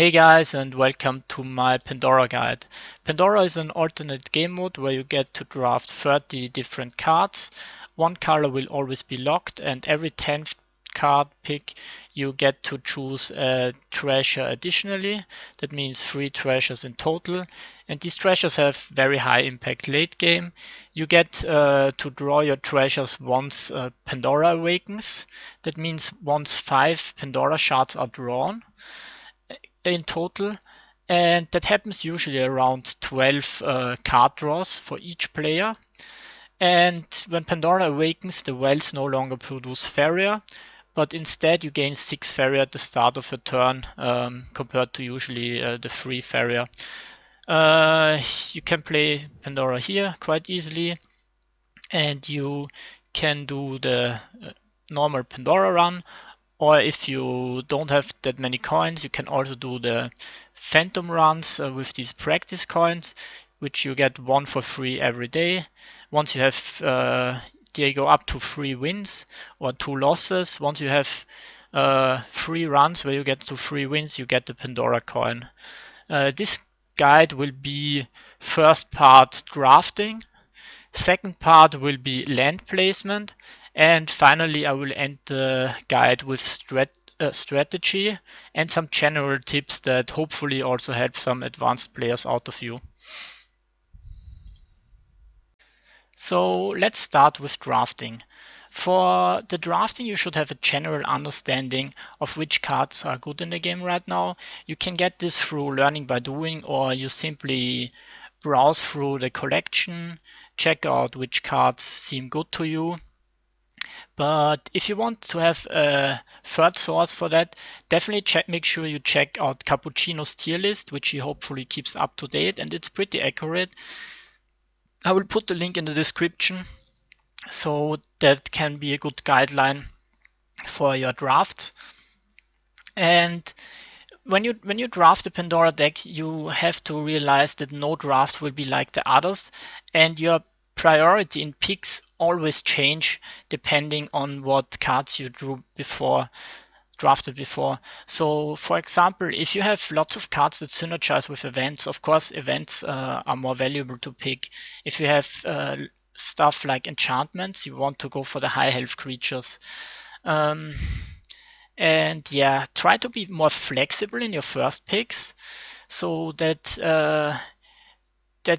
Hey guys, and welcome to my Pandora guide. Pandora is an alternate game mode where you get to draft 30 different cards. One color will always be locked, and every 10th card pick you get to choose a treasure additionally. That means 3 treasures in total, and these treasures have very high impact late game. You get to draw your treasures once Pandora awakens. That means once 5 Pandora shards are drawn in total, and that happens usually around 12 card draws for each player. And when Pandora awakens, the wells no longer produce Faeria, but instead you gain 6 Faeria at the start of a turn, compared to usually the 3 Faeria. You can play Pandora here quite easily, and you can do the normal Pandora run, or if you don't have that many coins, you can also do the phantom runs with these practice coins, which you get 1 for free every day. Once you have, they go up to 3 wins or 2 losses. Once you have 3 runs where you get to 3 wins, you get the Pandora coin. This guide will be first part drafting, second part will be land placement, and finally I will end the guide with strategy and some general tips that hopefully also help some advanced players out of you. So let's start with drafting. For the drafting, you should have a general understanding of which cards are good in the game right now. You can get this through learning by doing, or you simply browse through the collection, check out which cards seem good to you. But if you want to have a third source for that, definitely make sure you check out Cappuccino's tier list, which he hopefully keeps up to date, and it's pretty accurate. I will put the link in the description, so that can be a good guideline for your drafts. And when you draft a Pandora deck, you have to realize that no draft will be like the others, and your priority in picks always change depending on what cards you drafted before. So for example, if you have lots of cards that synergize with events, of course events are more valuable to pick. If you have stuff like enchantments, you want to go for the high health creatures. And yeah, try to be more flexible in your first picks so that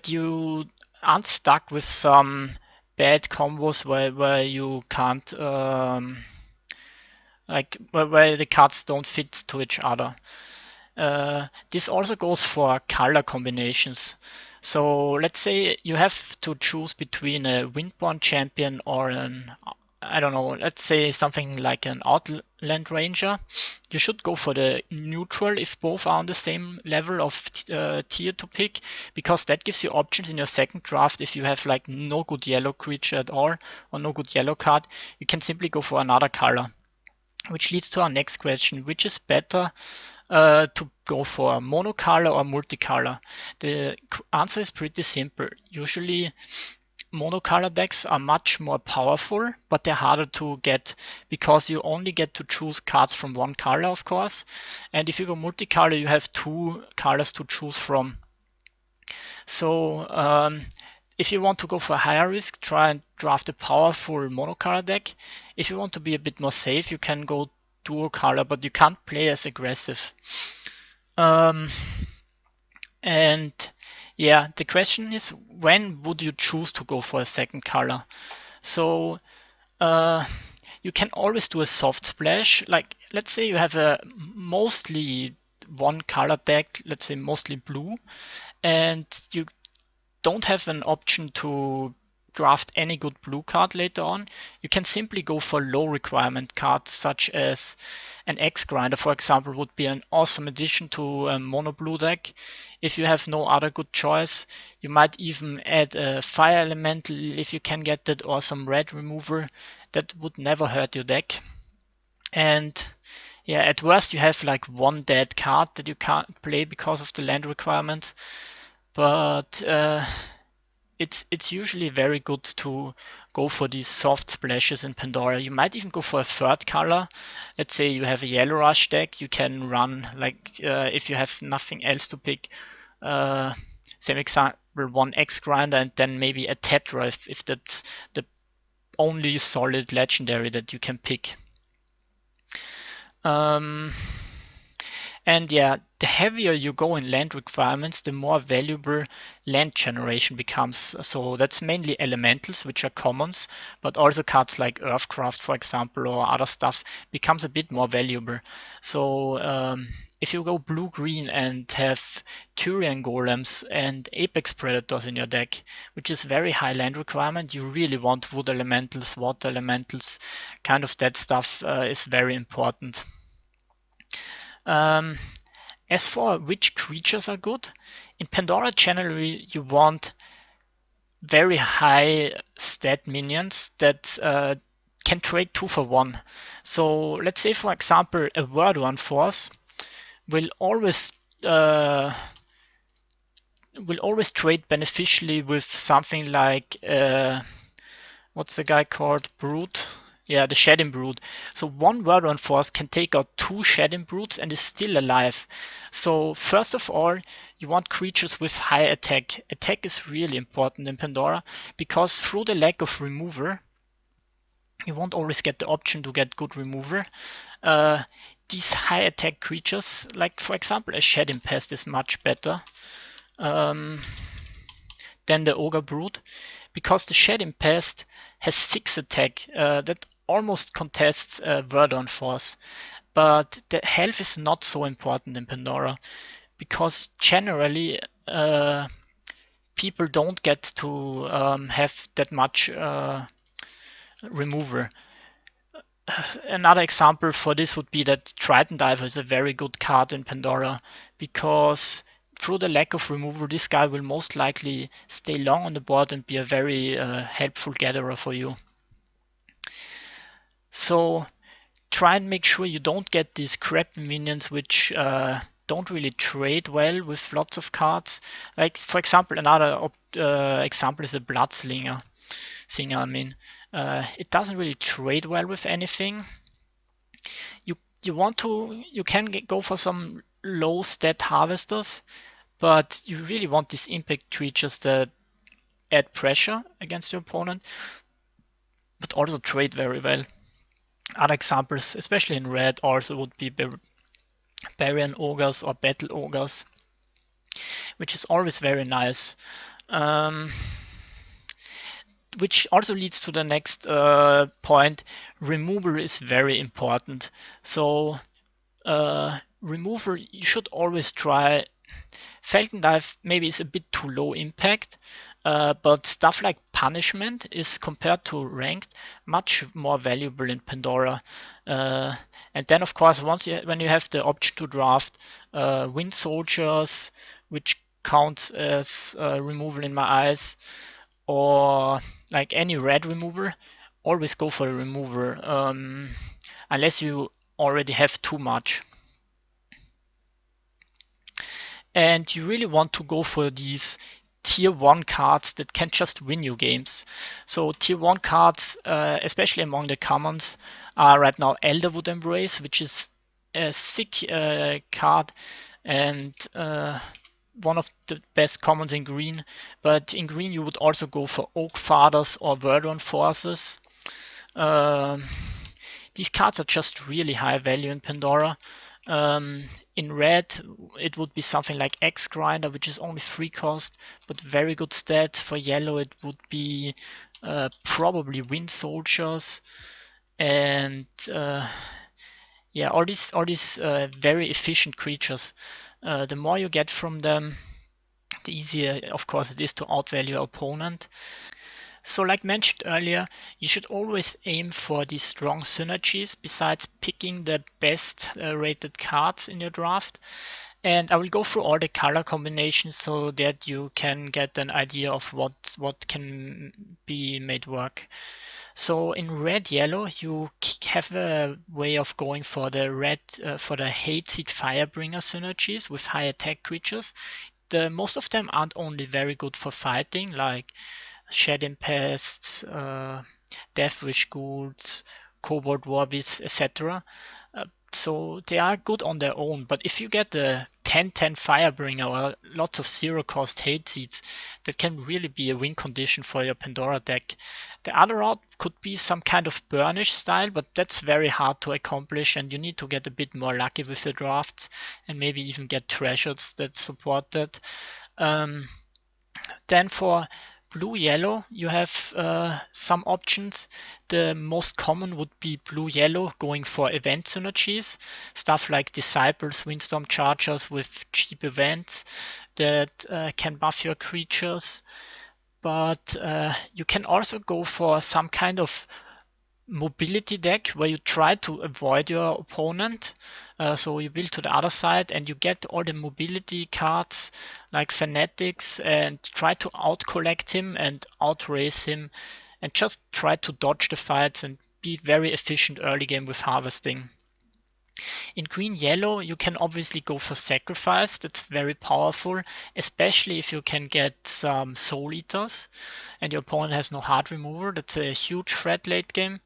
you aren't stuck with some bad combos where you can't where the cards don't fit to each other. This also goes for color combinations. So let's say you have to choose between a Windborn champion or I don't know, let's say something like an Outland Ranger. You should go for the neutral if both are on the same level of tier to pick, because that gives you options in your second draft. If you have like no good yellow creature at all or no good yellow card, you can simply go for another color. Which leads to our next question: which is better to go for monocolor or multicolor? The answer is pretty simple. Usually monocolor decks are much more powerful, but they're harder to get because you only get to choose cards from one color, of course. And if you go multicolor, you have 2 colors to choose from. So if you want to go for higher risk, try and draft a powerful monocolor deck. If you want to be a bit more safe, you can go dual color, but you can't play as aggressive. And yeah, the question is, when would you choose to go for a second color? So you can always do a soft splash. Like, let's say you have a mostly one color deck, let's say mostly blue, and you don't have an option to draft any good blue card later on. You can simply go for low requirement cards, such as an X Grinder, for example, would be an awesome addition to a mono blue deck. If you have no other good choice, you might even add a Fire Elemental if you can get that, or some red remover. That would never hurt your deck. And yeah, at worst you have like one dead card that you can't play because of the land requirements. But it's usually very good to go for these soft splashes in Pandora. You might even go for a third color. Let's say you have a yellow rush deck, you can run like if you have nothing else to pick, same example, one X grinder and then maybe a Tetra if that's the only solid legendary that you can pick. And yeah, the heavier you go in land requirements, the more valuable land generation becomes. So that's mainly elementals, which are commons, but also cards like Earthcraft, for example, or other stuff becomes a bit more valuable. So if you go blue-green and have Turian Golems and Apex Predators in your deck, which is very high land requirement, you really want wood elementals, water elementals, kind of that stuff is very important. As for which creatures are good, in Pandora generally you want very high stat minions that can trade 2 for 1. So let's say for example a Word One Force will always trade beneficially with something like what's the guy called? Brute? Yeah, the Shedding Brute. So one Word One Force can take out 2 Shedding Brutes and is still alive. So first of all, you want creatures with high attack. Attack is really important in Pandora because through the lack of remover, you won't always get the option to get good remover. These high attack creatures, like for example a Shedding Pest, is much better than the Ogre Brute, because the Shedding Pest has 6 attack that almost contests Word On Force. But the health is not so important in Pandora, because generally people don't get to have that much remover. Another example for this would be that Triton Diver is a very good card in Pandora, because through the lack of removal, this guy will most likely stay long on the board and be a very helpful gatherer for you. So try and make sure you don't get these crappy minions which don't really trade well with lots of cards. Like for example, another example is a Bloodslinger. It doesn't really trade well with anything. You can go for some low stat harvesters, but you really want these impact creatures that add pressure against your opponent, but also trade very well. Other examples, especially in red, also would be Barbarian Ogres or Battle Ogres, which is always very nice. Which also leads to the next point. Removal is very important. So removal, you should always try. Falcon Dive maybe is a bit too low impact, but stuff like Punishment is, compared to Ranked, much more valuable in Pandora. And then of course, when you have the option to draft Wind Soldiers, which counts as removal in my eyes, or like any red remover, always go for a remover, unless you already have too much. And you really want to go for these tier 1 cards that can just win you games. So tier 1 cards, especially among the commons, are right now Elderwood Embrace, which is a sick card and one of the best commons in green. But in green you would also go for Oak Fathers or Word On Forces. These cards are just really high value in Pandora. In red, it would be something like X Grinder, which is only 3 cost, but very good stats. For yellow, it would be probably Wind Soldiers, and yeah, all these very efficient creatures. The more you get from them, the easier, of course, it is to outvalue your opponent. So like mentioned earlier, you should always aim for these strong synergies besides picking the best rated cards in your draft. And I will go through all the color combinations so that you can get an idea of what can be made work. So in red yellow, you have a way of going for the red for the Hate Seed Firebringer synergies with high attack creatures. most of them aren't only very good for fighting, like Shedding Pests, Deathwish Ghouls, Kobold Warbeasts, etc. So they are good on their own, but if you get the 10-10 Firebringer or lots of zero cost hate seeds, that can really be a win condition for your Pandora deck. The other route could be some kind of Burnish style, but that's very hard to accomplish, and you need to get a bit more lucky with your drafts and maybe even get treasures that support that. Then for blue-yellow, you have some options. The most common would be blue-yellow, going for event synergies. Stuff like Disciples, Windstorm Chargers with cheap events that can buff your creatures. But you can also go for some kind of mobility deck where you try to avoid your opponent. So you build to the other side and you get all the mobility cards like Fanatics and try to out-collect him and out-race him and just try to dodge the fights and be very efficient early game with harvesting. In green-yellow, you can obviously go for Sacrifice. That's very powerful, especially if you can get some Soul Eaters and your opponent has no hard remover. That's a huge threat late game.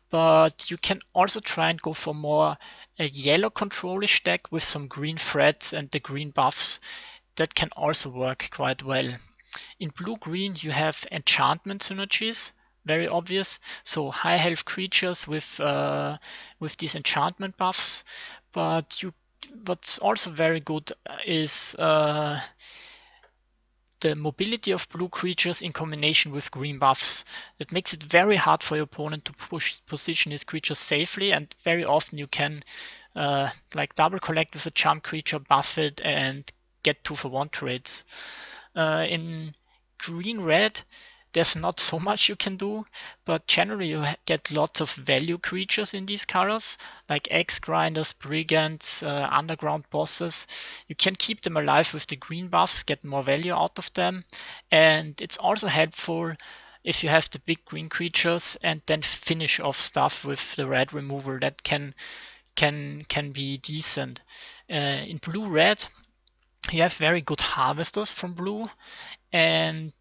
But you can also try and go for more a yellow controlish deck with some green threats and the green buffs. That can also work quite well. In blue-green, you have enchantment synergies, very obvious. So high health creatures with these enchantment buffs. But what's also very good is the mobility of blue creatures in combination with green buffs. That makes it very hard for your opponent to position his creatures safely, and very often you can like double collect with a jump creature, buff it, and get 2-for-1 trades. In green-red, there's not so much you can do, but generally you get lots of value creatures in these colors, like Axe Grinders, Brigands, underground bosses. You can keep them alive with the green buffs, get more value out of them, and it's also helpful if you have the big green creatures and then finish off stuff with the red removal. That can be decent. In blue-red, you have very good harvesters from blue, and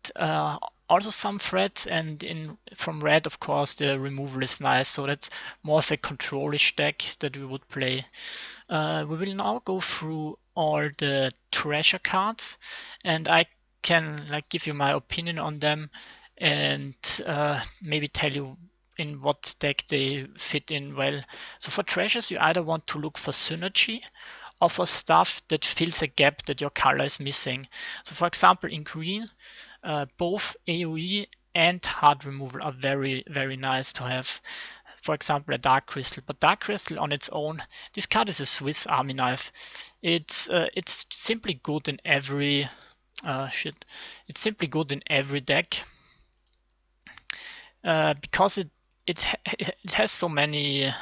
also some threats, and from red, of course, the removal is nice, so that's more of a controlish deck that we would play. We will now go through all the treasure cards, and I can give you my opinion on them and maybe tell you in what deck they fit in well. So for treasures, you either want to look for synergy or for stuff that fills a gap that your color is missing. So for example, in green, both AoE and hard removal are very, very nice to have. For example, a Dark Crystal. But Dark Crystal on its own, this card is a Swiss Army knife. It's simply good in every It's simply good in every deck because it has so many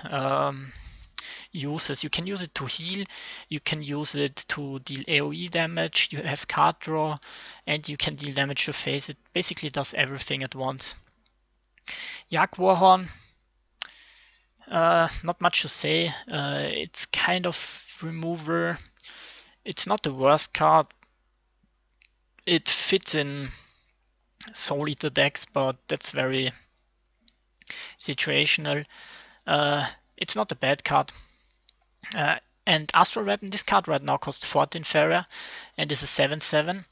uses. You can use it to heal, you can use it to deal AoE damage, you have card draw, and you can deal damage to face. It basically does everything at once. Yak Warhorn, not much to say. It's kind of remover. It's not the worst card. It fits in Soul Eater decks, but that's very situational. It's not a bad card. And Astral Weapon, this card right now costs 14 Faeria and is a 7/7.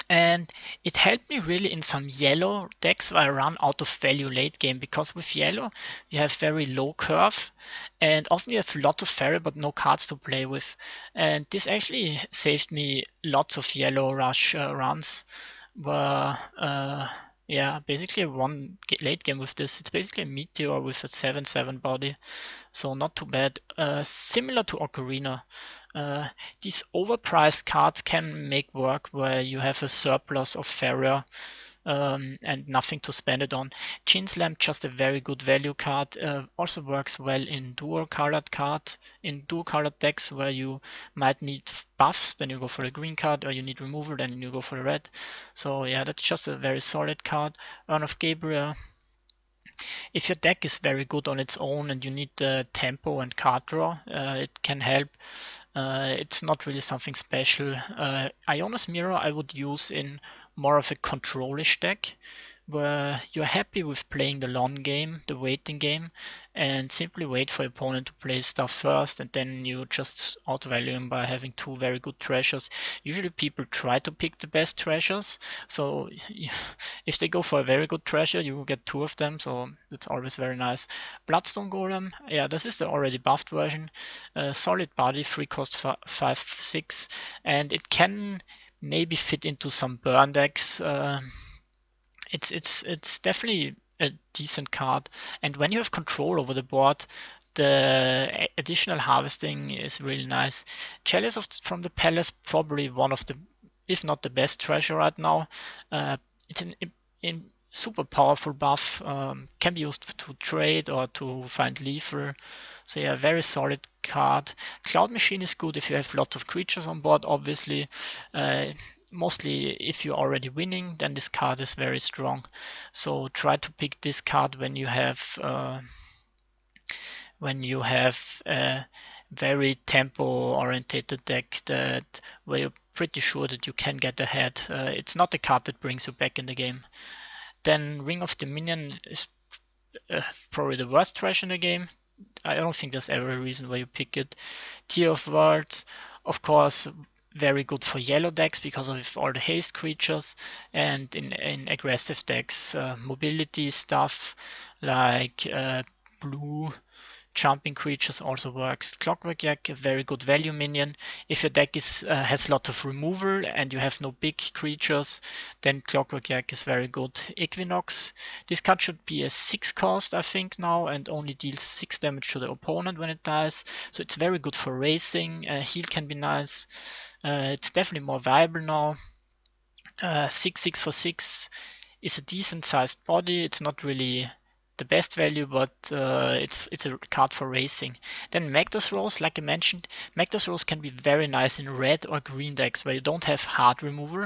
And it helped me really in some yellow decks where I run out of value late game, because with yellow you have very low curve and often you have a lot of Faeria but no cards to play with. And this actually saved me lots of yellow rush runs where yeah, basically one late game with this. It's basically a meteor with a 7/7 body, so not too bad. Similar to Ocarina, these overpriced cards can make work where you have a surplus of Faeria and nothing to spend it on. Chin Slam, just a very good value card. Also works well in dual colored decks where you might need buffs, then you go for the green card, or you need removal, then you go for the red. So yeah, that's just a very solid card. Urn of Gabriel. If your deck is very good on its own and you need the tempo and card draw, it can help. It's not really something special. Ionos Mirror I would use in more of a controlish deck, where you're happy with playing the long game, the waiting game, and simply wait for your opponent to play stuff first, and then you just outvalue him by having two very good treasures. Usually people try to pick the best treasures, so if they go for a very good treasure, you will get two of them, so that's always very nice. Bloodstone Golem, yeah, this is the already buffed version. Solid body, 3 cost 5, 6, and it can maybe fit into some burn decks. It's definitely a decent card, and when you have control over the board, the additional harvesting is really nice. Chalice from the Palace, probably one of the, if not the best treasure right now. It's an in super powerful buff, can be used to trade or to find lethal. So yeah, very solid card. Cloud Machine is good if you have lots of creatures on board, obviously. Mostly if you're already winning, then this card is very strong. So try to pick this card when you have a very tempo oriented deck that where you're pretty sure that you can get ahead. It's not a card that brings you back in the game. Then Ring of Dominion is probably the worst trash in the game. I don't think there's ever a reason why you pick it. Tear of Words, of course, very good for yellow decks because of all the haste creatures, and in aggressive decks, mobility stuff like blue jumping creatures also works. Clockwork Yak, a very good value minion. If your deck has lots of removal and you have no big creatures, then Clockwork Yak is very good. Equinox, this card should be a 6 cost I think now, and only deals 6 damage to the opponent when it dies, so it's very good for racing. Heal can be nice. It's definitely more viable now. 6 for 6 is a decent sized body. It's not really the best value, but it's a card for racing. Then Magda's Rose, like I mentioned, Magda's Rose can be very nice in red or green decks where you don't have hard removal,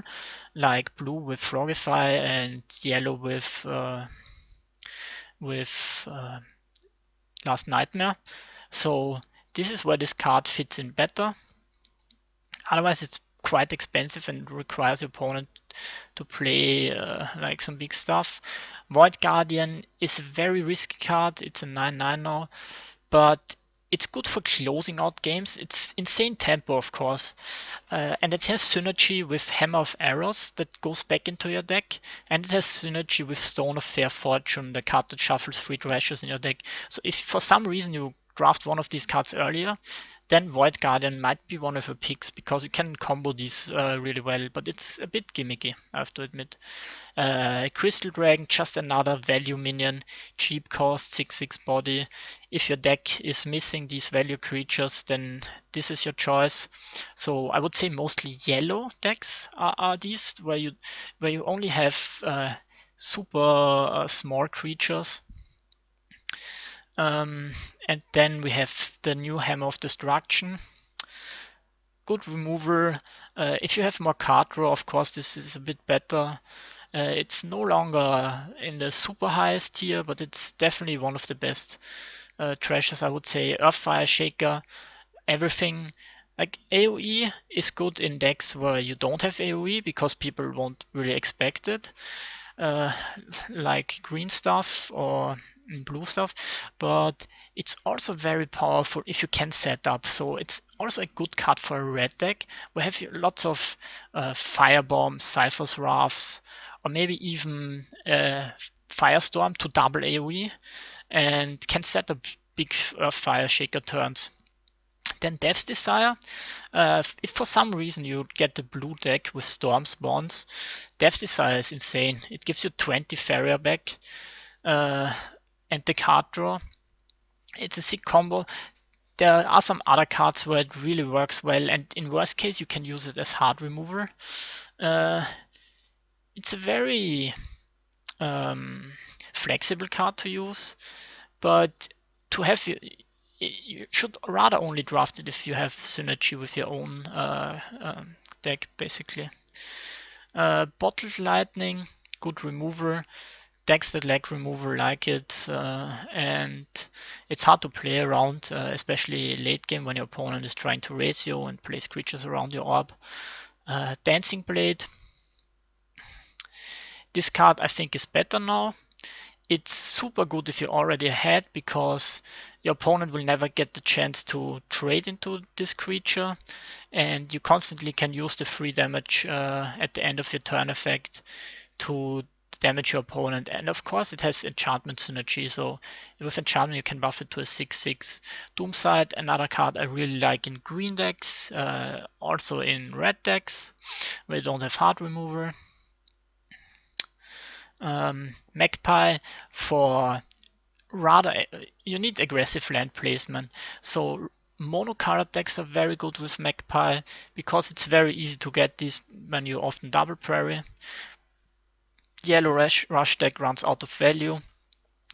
like blue with Frogify and yellow with Last Nightmare. So this is where this card fits in better. Otherwise, it's quite expensive and requires your opponent to play like some big stuff. Void Guardian is a very risky card. It's a 9/9 now, but it's good for closing out games. It's insane tempo, of course, and it has synergy with Hammer of Arrows that goes back into your deck, and it has synergy with Stone of Fair Fortune, the card that shuffles 3 treasures in your deck. So if for some reason you draft one of these cards earlier, then Void Guardian might be one of your picks because you can combo these really well, but it's a bit gimmicky, I have to admit. Crystal Dragon, just another value minion, cheap cost, 6/6 body. If your deck is missing these value creatures, then this is your choice. So I would say mostly yellow decks are these, where you only have super small creatures. And then we have the new Hammer of Destruction. Good remover. If you have more card draw, of course, this is a bit better. It's no longer in the super highest tier, but it's definitely one of the best treasures, I would say. Earthfire Shaker, everything. Like AoE is good in decks where you don't have AoE because people won't really expect it. Like green stuff or blue stuff, but it's also very powerful if you can set up. So it's also a good card for a red deck. We have lots of Firebombs, Cypher's Wraths, or maybe even Firestorm to double AoE, and can set up big Fire Shaker turns. Then Death's Desire. If for some reason you get the blue deck with Storm Spawns, Death's Desire is insane. It gives you 20 Faeria back and the card draw. It's a sick combo. There are some other cards where it really works well, and in worst case you can use it as hard remover. It's a very flexible card to use, but to have you should rather only draft it if you have synergy with your own deck, basically. Bottled Lightning, good remover. decks that lack removal like it, and it's hard to play around, especially late game when your opponent is trying to raise you and place creatures around your orb. Dancing Blade. This card I think is better now. It's super good if you're already ahead, because your opponent will never get the chance to trade into this creature, and you constantly can use the free damage at the end of your turn effect to damage your opponent. And of course it has enchantment synergy, so with enchantment you can buff it to a 6/6. Doomside, another card I really like in green decks, also in red decks where you don't have hard remover. Magpie, for rather, you need aggressive land placement, so monocolored decks are very good with Magpie because it's very easy to get these when you often double prairie. Yellow rush deck runs out of value.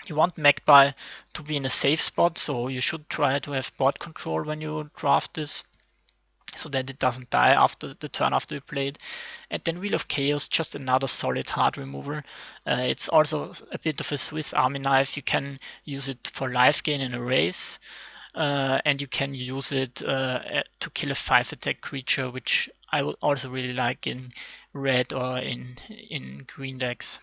You want Magpie to be in a safe spot, so you should try to have board control when you draft this, so that it doesn't die after the turn after you play it. And then Wheel of Chaos, just another solid hard remover. It's also a bit of a Swiss Army knife. You can use it for life gain in a race, and you can use it to kill a 5-attack creature, which I would also really like in red or in green decks.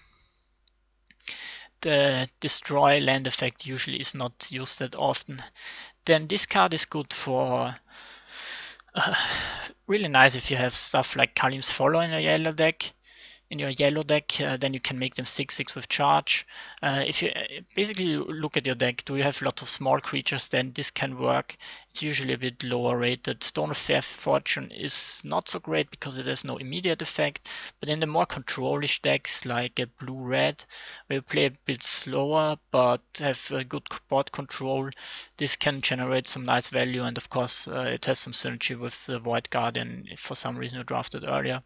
The destroy land effect usually is not used that often. Then this card is good for really nice if you have stuff like Kalim's Follow in a yellow deck. In your yellow deck, then you can make them 6/6 with charge. If you basically look at your deck, do you have lots of small creatures, then this can work. It's usually a bit lower rated. Stone of Fair Fortune is not so great because it has no immediate effect, but in the more controlish decks like a blue-red, where you play a bit slower but have a good board control, this can generate some nice value, and of course it has some synergy with the Void Guardian if for some reason you drafted earlier.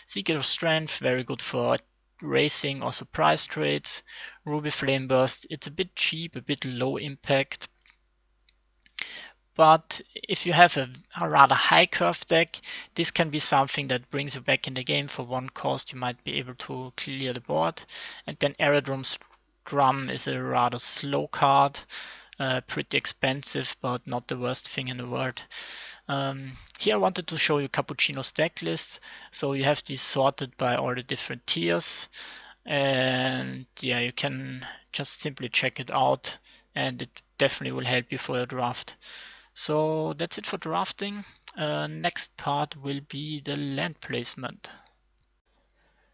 Seeker of Strength, very good for racing or surprise trades. Ruby Flame Burst, it's a bit cheap, a bit low impact. But if you have a rather high curve deck, this can be something that brings you back in the game. For one cost, you might be able to clear the board. And then Aerodrome's Drum is a rather slow card, pretty expensive, but not the worst thing in the world. Here I wanted to show you Cappuccino's deck list. So you have these sorted by all the different tiers, and yeah, you can just simply check it out, and it definitely will help you for your draft. So that's it for drafting. Next part will be the land placement.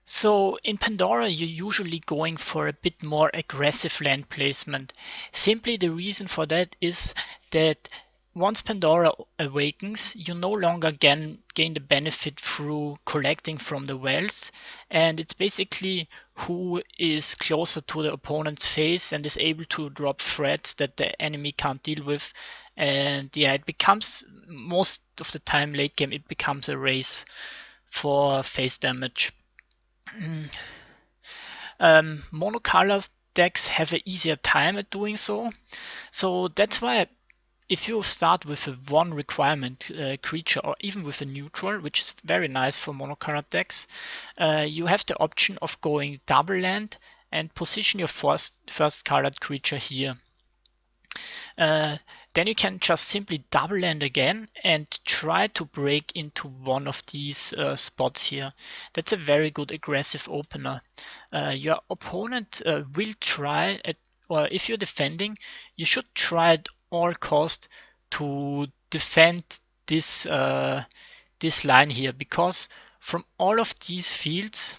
So in Pandora, you're usually going for a bit more aggressive land placement. Simply the reason for that is that once Pandora awakens, you no longer gain the benefit through collecting from the wells, and it's basically who is closer to the opponent's face and is able to drop threats that the enemy can't deal with. And yeah, it becomes, most of the time late game, it becomes a race for face damage. Monocolor decks have an easier time at doing so. So that's why if you start with a one requirement creature, or even with a neutral, which is very nice for monocolored decks, you have the option of going double land and position your first colored creature here. Then you can just simply double land again and try to break into one of these spots here. That's a very good aggressive opener. Your opponent will try, or if you're defending, you should try at all cost to defend this this line here, because from all of these fields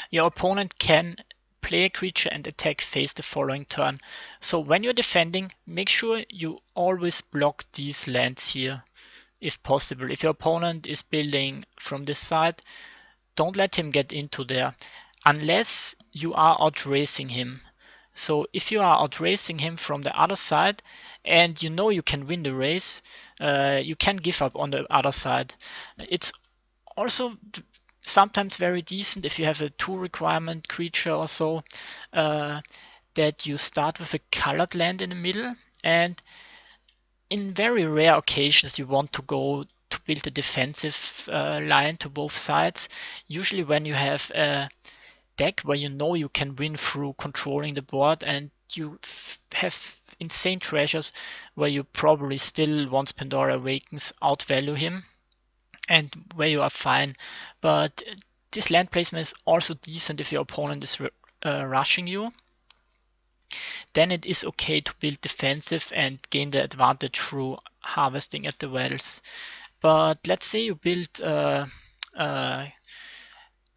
your opponent can play a creature and attack face the following turn. So when you're defending, make sure you always block these lands here if possible. If your opponent is building from this side, don't let him get into there unless you are outracing him. So if you are outracing him from the other side and you know you can win the race, you can give up on the other side. It's also sometimes very decent if you have a 2 requirement creature or so, that you start with a colored land in the middle, and in very rare occasions you want to go to build a defensive line to both sides. Usually when you have a deck where you know you can win through controlling the board, and you have insane treasures where you probably still, once Pandora awakens, outvalue him, and where you are fine. But this land placement is also decent if your opponent is rushing you. Then it is okay to build defensive and gain the advantage through harvesting at the wells. But let's say you build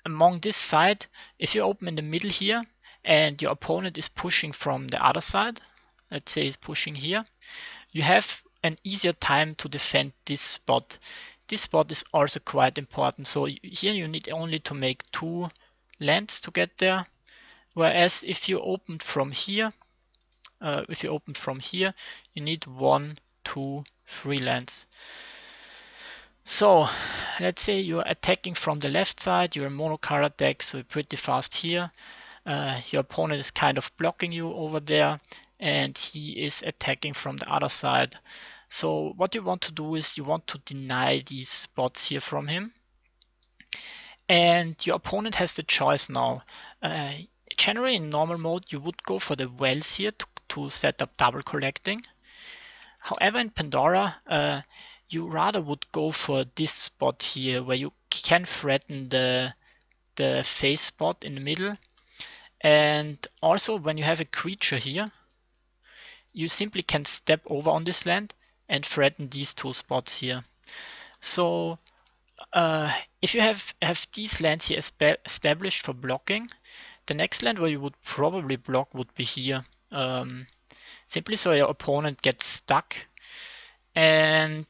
among this side, if you open in the middle here and your opponent is pushing from the other side, let's say he's pushing here, you have an easier time to defend this spot. This spot is also quite important. So here you need only to make 2 lands to get there. Whereas if you open from here, you need 1, 2, 3 lands. So let's say you're attacking from the left side, you're a monocolor deck, so you're pretty fast here. Your opponent is kind of blocking you over there, and he is attacking from the other side. So what you want to do is you want to deny these spots here from him. And your opponent has the choice now. Generally in normal mode you would go for the wells here to set up double collecting. However, in Pandora you rather would go for this spot here where you can threaten the face spot in the middle. And also when you have a creature here, you simply can step over on this land and threaten these 2 spots here. So if you have these lands here established for blocking, the next land where you would probably block would be here. Simply so your opponent gets stuck. And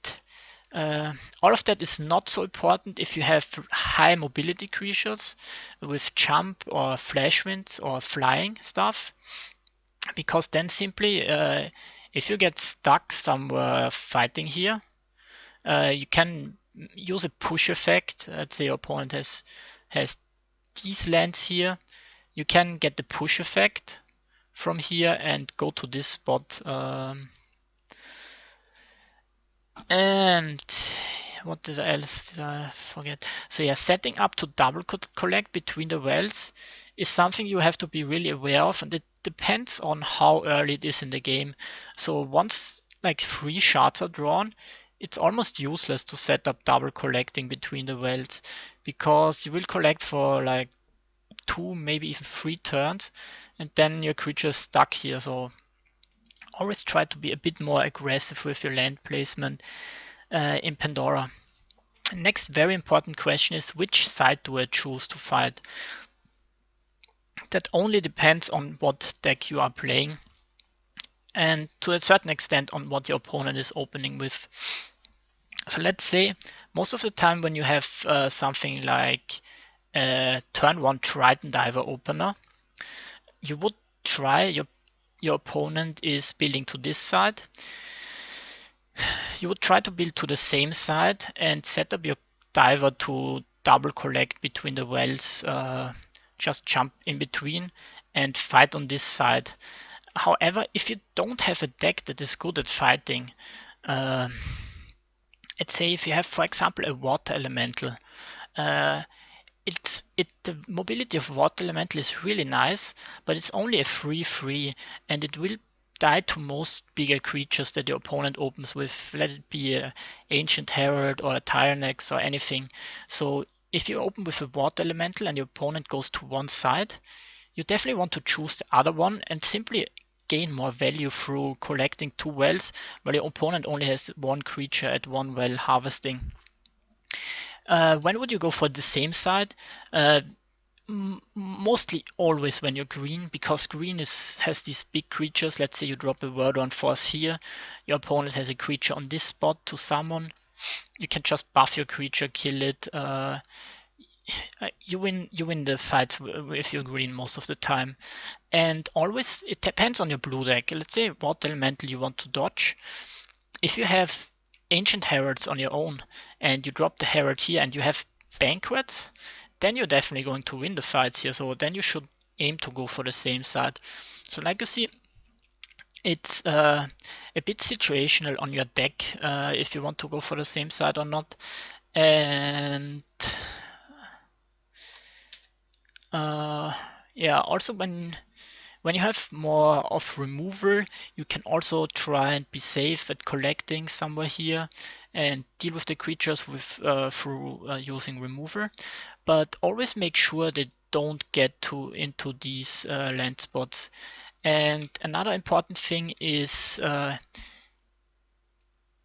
all of that is not so important if you have high mobility creatures with jump or flash winds or flying stuff, because then simply if you get stuck somewhere fighting here, you can use a push effect. Let's say your opponent has these lands here. You can get the push effect from here and go to this spot. And what else did I forget? So yeah, setting up to double collect between the wells is something you have to be really aware of, and it depends on how early it is in the game. So once like 3 shards are drawn, it's almost useless to set up double collecting between the wells, because you will collect for like 2, maybe even 3 turns, and then your creature is stuck here. So always try to be a bit more aggressive with your land placement in Pandora. Next very important question is, which side do I choose to fight? That only depends on what deck you are playing, and to a certain extent on what your opponent is opening with. So let's say most of the time when you have something like a turn 1 Triton Diver opener, you would try, your opponent is building to this side, you would try to build to the same side and set up your diver to double collect between the wells, just jump in between and fight on this side. However, if you don't have a deck that is good at fighting, let's say if you have, for example, a water elemental, the mobility of water elemental is really nice, but it's only a 3/3, and it will die to most bigger creatures that your opponent opens with. Let it be an Ancient Herald or a Tyrannex or anything. So if you open with a water elemental and your opponent goes to one side, you definitely want to choose the other one and simply gain more value through collecting 2 wells, while your opponent only has 1 creature at 1 well harvesting. When would you go for the same side? Mostly always when you're green, because green has these big creatures. Let's say you drop a Word on Force here, your opponent has a creature on this spot to summon. You can just buff your creature, kill it. You win the fights if you're green most of the time. And always it depends on your blue deck. Let's say Water Elemental you want to dodge. If you have Ancient Heralds on your own and you drop the Herald here and you have Banquets, then you're definitely going to win the fights here. So then you should aim to go for the same side. So like you see, it's a bit situational on your deck if you want to go for the same side or not. And Yeah, also when you have more of removal, you can also try and be safe at collecting somewhere here and deal with the creatures with through using remover. But always make sure they don't get into these land spots. And another important thing is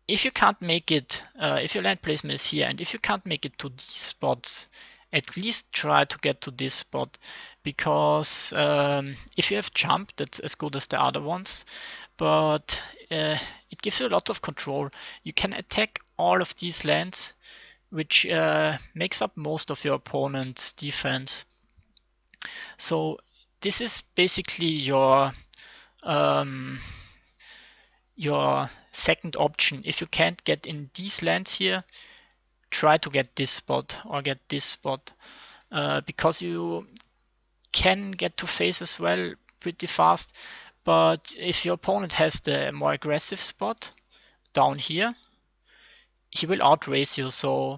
if you can't make it, if your land placement is here, and if you can't make it to these spots, at least try to get to this spot, because if you have jump, that's as good as the other ones, but it gives you a lot of control. You can attack all of these lands, which makes up most of your opponent's defense. So this is basically um, your second option. If you can't get in these lands here, try to get this spot or get this spot, because you can get to face as well pretty fast. But if your opponent has the more aggressive spot down here, he will outrace you. So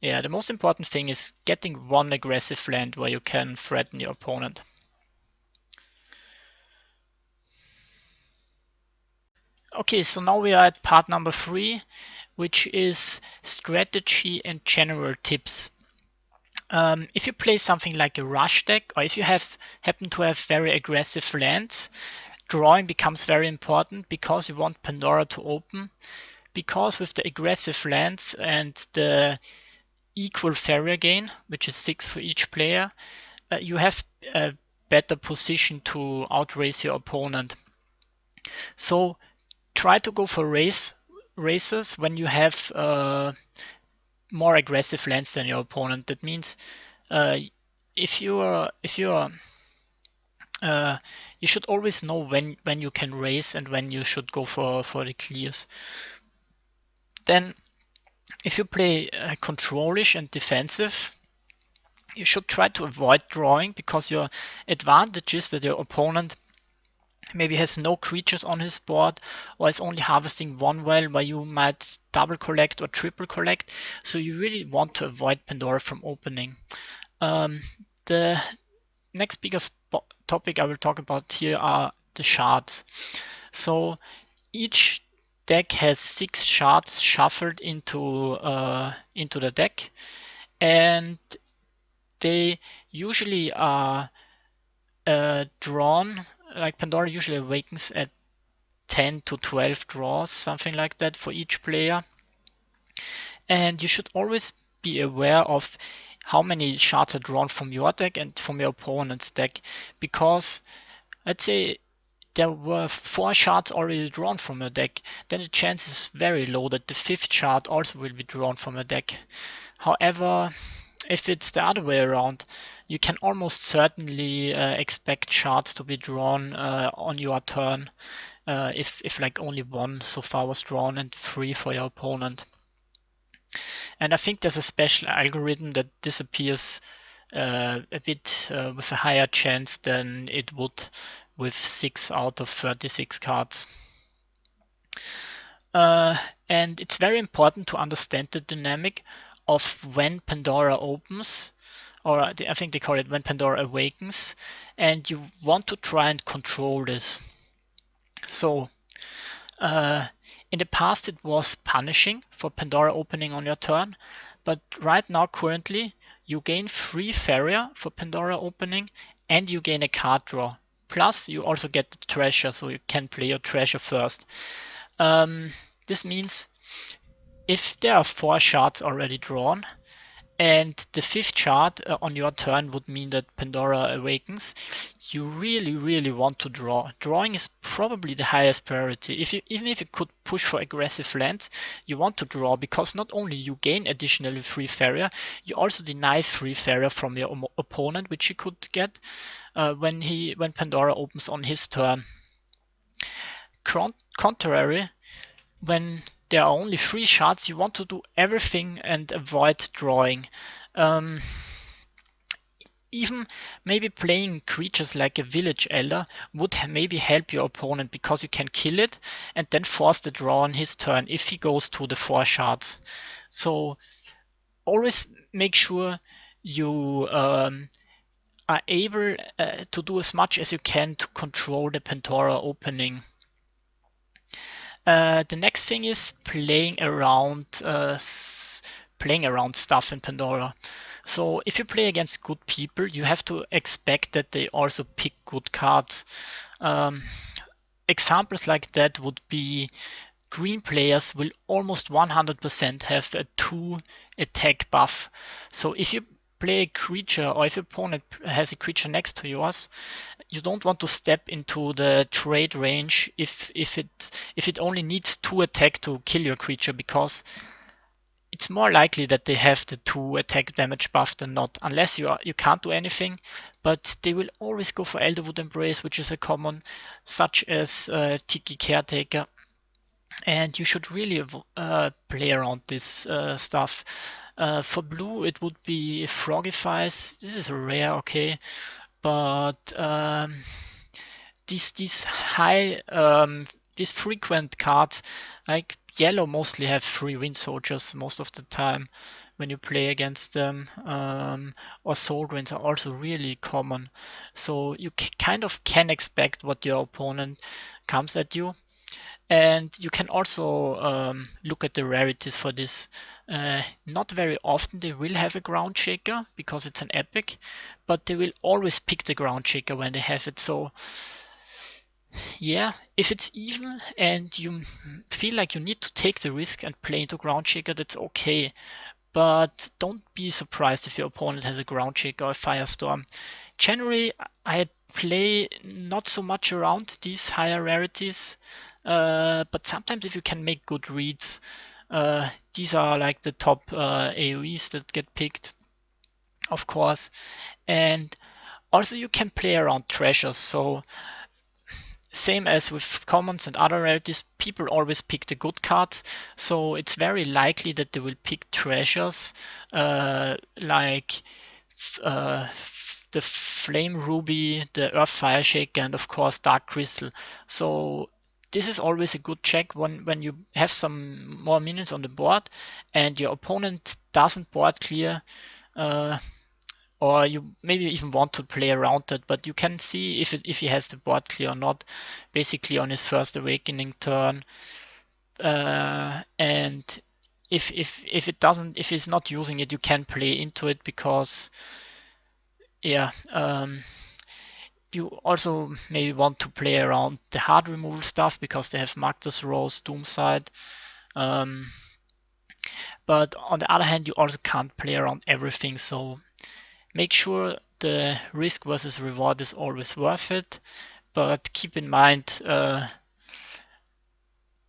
yeah, the most important thing is getting one aggressive land where you can threaten your opponent. Okay, so now we are at part number 3, which is strategy and general tips. If you play something like a rush deck, or if you happen to have very aggressive lands, drawing becomes very important because you want Pandora to open. Because with the aggressive lands and the equal Faeria gain, which is 6 for each player, you have a better position to outrace your opponent. So try to go for races when you have more aggressive lands than your opponent. That means if you should always know when you can race and when you should go for the clears. Then if you play controlish and defensive, you should try to avoid drawing, because your advantage is that your opponent maybe has no creatures on his board or is only harvesting one well, where you might double collect or triple collect. So you really want to avoid Pandora from opening. The next biggest topic I will talk about here are the shards. So each deck has 6 shards shuffled into the deck, and they usually are drawn. Like Pandora usually awakens at 10 to 12 draws, something like that, for each player. And you should always be aware of how many shards are drawn from your deck and from your opponent's deck, because let's say there were 4 shards already drawn from your deck, then the chance is very low that the 5th shard also will be drawn from your deck. However, if it's the other way around, you can almost certainly expect shards to be drawn on your turn, if like only 1 so far was drawn and 3 for your opponent. And I think there's a special algorithm that disappears a bit with a higher chance than it would with 6 out of 36 cards. And it's very important to understand the dynamic of when Pandora opens, or I think they call it when Pandora awakens, and you want to try and control this. So in the past it was punishing for Pandora opening on your turn, but right now currently you gain 3 Faeria for Pandora opening, and you gain a card draw. Plus you also get the treasure, so you can play your treasure first. This means if there are 4 shards already drawn, and the 5th shard on your turn would mean that Pandora awakens, you really want to draw. Drawing is probably the highest priority. Even if you could push for aggressive lands, you want to draw, because not only you gain additionally 3 Faeria, you also deny 3 Faeria from your opponent, which he could get when Pandora opens on his turn. Contrary, when there are only 3 shards, you want to do everything and avoid drawing. Even maybe playing creatures like a village elder would maybe help your opponent, because you can kill it and then force the draw on his turn if he goes to the 4 shards. So always make sure you are able to do as much as you can to control the Pandora opening. The next thing is playing around stuff in Pandora. So if you play against good people, you have to expect that they also pick good cards. Um, Examples like that would be green players will almost 100% have a 2 attack buff. So if you play a creature, or if your opponent has a creature next to yours, you don't want to step into the trade range if it only needs 2 attack to kill your creature, because it's more likely that they have the 2 attack damage buff than not, unless you can't do anything. But they will always go for Elderwood Embrace, which is a common, such as Tiki Caretaker, and you should really play around this stuff. For blue, it would be Frogifies. This is rare, okay, but these high these frequent cards, like yellow, mostly have 3 Wind Soldiers most of the time when you play against them, or Soul Drains are also really common. So you kind of can expect what your opponent comes at you. And you can also look at the rarities for this. Not very often they will have a Ground Shaker because it's an epic, but they will always pick the Ground Shaker when they have it. So yeah, if it's even and you feel like you need to take the risk and play into Ground Shaker, that's okay. But don't be surprised if your opponent has a Ground Shaker or a Firestorm. Generally, I play not so much around these higher rarities, but sometimes if you can make good reads, these are like the top AoEs that get picked, of course. And also you can play around treasures. So same as with commons and other rarities, people always pick the good cards, so it's very likely that they will pick treasures like uh, the Flame Ruby, the Earth Fire Shaker, and of course Dark Crystal. So this is always a good check when you have some more minions on the board and your opponent doesn't board clear. Or you maybe even want to play around it, but you can see if he has the board clear or not, basically on his first awakening turn. And if it doesn't, if he's not using it, you can play into it because yeah. You also maybe want to play around the hard removal stuff because they have Magda's Rose, Doomside. Um, but on the other hand, you also can't play around everything, so make sure the risk versus reward is always worth it, but keep in mind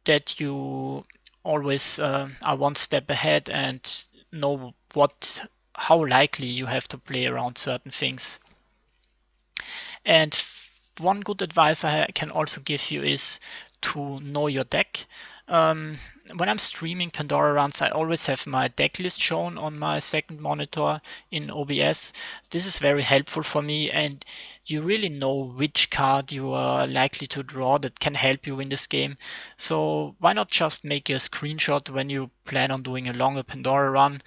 that you always are one step ahead and know how likely you have to play around certain things. And one good advice I can also give you is to know your deck. When I'm streaming Pandora runs, I always have my deck list shown on my second monitor in OBS. This is very helpful for me, and you really know which card you are likely to draw that can help you win this game. So why not just make a screenshot when you plan on doing a longer Pandora run,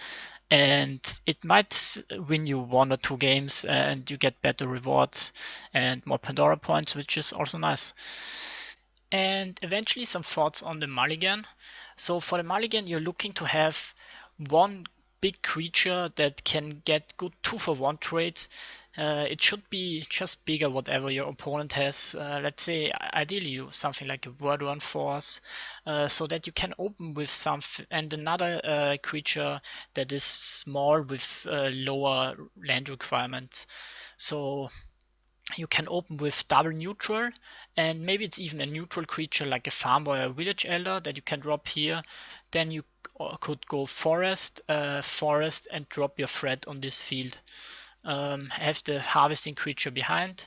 and it might win you 1 or 2 games and you get better rewards and more Pandora points, which is also nice. And eventually some thoughts on the mulligan. So for the mulligan, you're looking to have one big creature that can get good 2-for-1 trades. It should be just bigger whatever your opponent has. Let's say ideally something like a Word Run Force, so that you can open with something and another creature that is small with lower land requirements. So you can open with double neutral, and maybe it's even a neutral creature like a farm or a village elder that you can drop here. Then you could go forest, forest, and drop your threat on this field. Have the harvesting creature behind,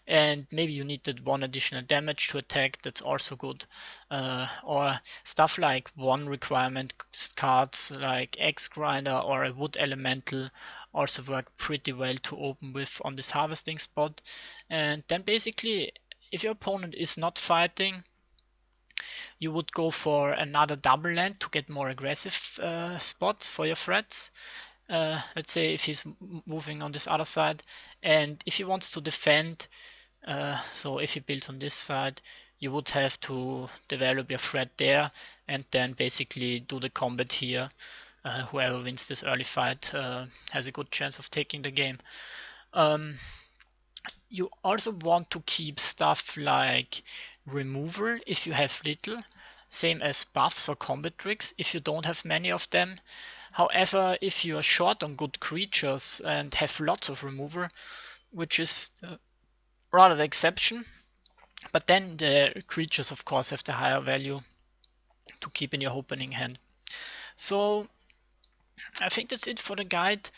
and maybe you need that 1 additional damage to attack. That's also good. Or stuff like 1 requirement cards like Axe Grinder or a Wood Elemental also work pretty well to open with on this harvesting spot. And then basically, if your opponent is not fighting, you would go for another double land to get more aggressive spots for your threats. let's say if he's moving on this other side, and if he wants to defend, so if he builds on this side, you would have to develop your threat there and then basically do the combat here. Whoever wins this early fight has a good chance of taking the game. You also want to keep stuff like removal if you have little, same as buffs or combat tricks if you don't have many of them. However, if you are short on good creatures and have lots of removal, which is rather the exception, but then the creatures of course have the higher value to keep in your opening hand. So I think that's it for the guide.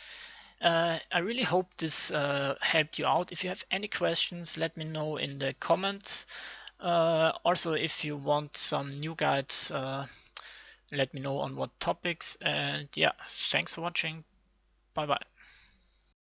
I really hope this helped you out. If you have any questions, let me know in the comments. Also, if you want some new guides, let me know on what topics. And yeah, thanks for watching. Bye bye.